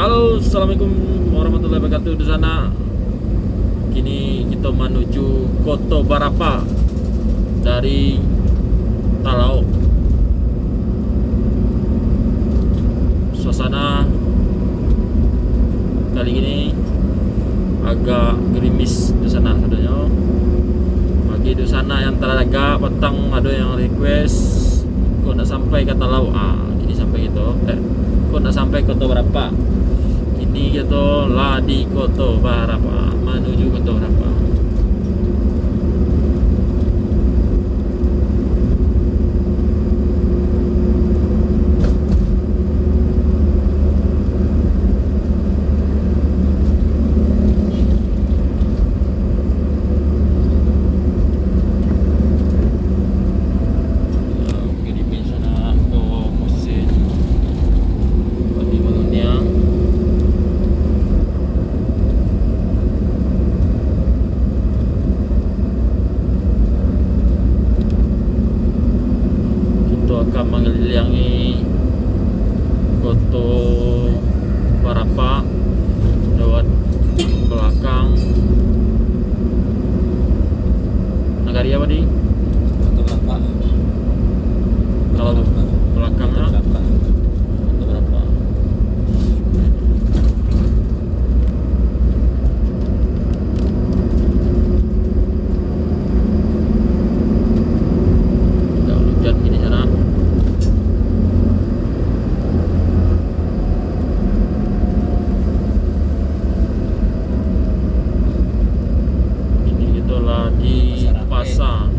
Halo, assalamualaikum warahmatullahi wabarakatuh di sana. Kini kita menuju Kota Barapa dari Talau. Suasana kali ini agak gerimis di sana katanya. Bagi di sana yang teragak petang ada yang request kok nak sampai ke Talau. Kini sampai gitu. Kok nak sampai Kota Barapa. Kini kita lah di Kota Barapa, menuju Kota Barapa. Akan mengelilingi Kota Barapa lewat belakang negari apa di Kota Barapa. kalau belakangnya Kota Barapa. Agak hujan gini sana. Di Pasar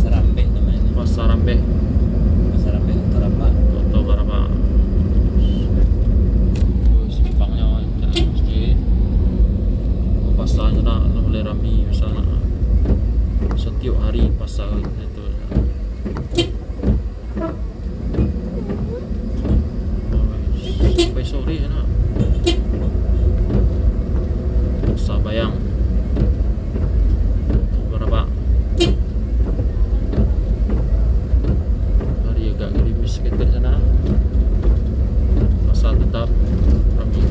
Rambeh namanya. Pasar Rambeh Kota Barapa. Kota Barapa. Simpangnya jalan masjid. Pasarnya nak boleh ramai misalnya. Setiap hari pasar itu. Sampai sore nak. Pasar Bayang. Sekitar sana pasar tetap ramai.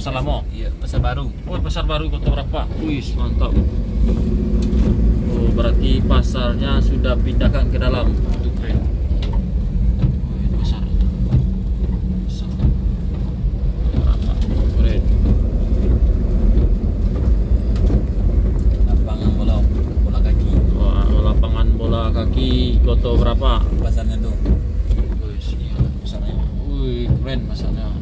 Lama. Iya, Pasar Baru. Oh, Pasar Baru Kota Barapa. Wih, mantap. Oh, berarti pasarnya sudah pindahkan ke dalam. Itu keren. Oh, itu besar. Besar. Barapa. Keren. Lapangan bola kaki. Wah, lapangan bola kaki Kota Barapa. Pasarnya tuh. Wih, iya, besarnya. Wih, keren pasarnya.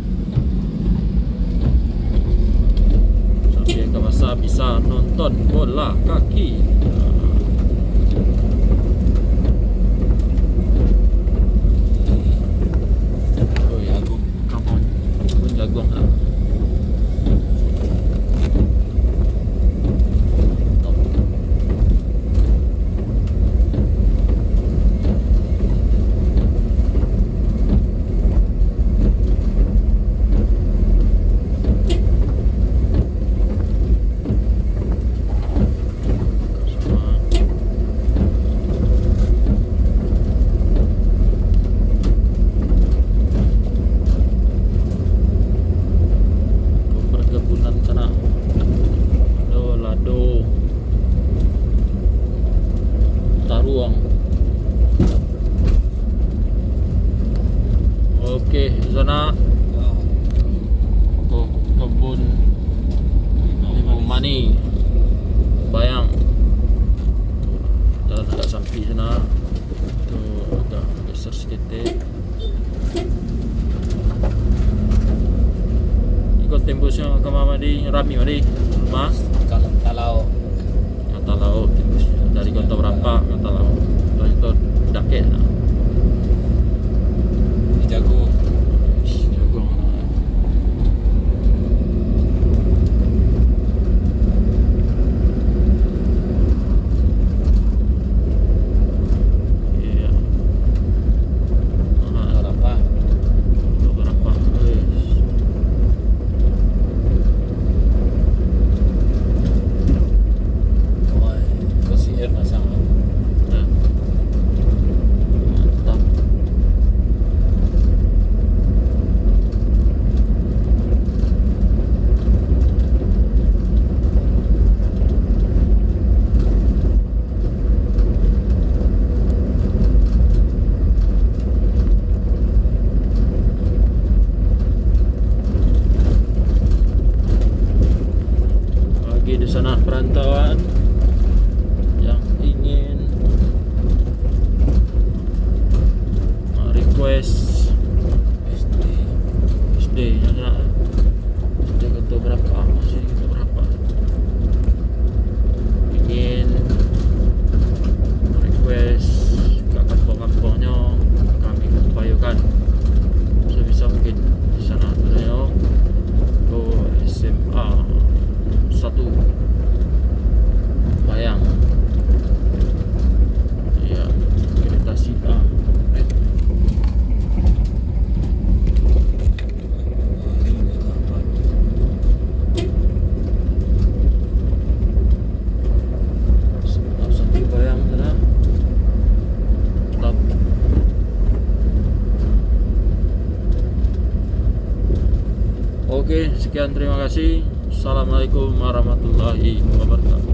Sampai ke pasar bisa nonton bola kaki. Oh ya, kampung pun jagung lah. Okey, zona kebun limau mani Bayang. Jalan agak sampi sana. Tu agak geser sikit. tembusnya ke mana di Rami Madi rumah Kalau kata laut tembusnya dari kota berapa kata laut terus itu dakek nah. di Jagung. Jagung. Iya. Kota Rapa. Kota berapa? Wah, kosir nasang. Nah. Mantap. Bagi di sana perantauan yang ingin request SD nya nak SD kata berapa masih kata berapa ingin request ke kampung-kampungnya kami upayakan sebisa mungkin di sana sebenarnya ke SMA 1 bayang ya kereta A satu bayang sana tetap. Oke, sekian terima kasih. Assalamualaikum warahmatullahi wabarakatuh.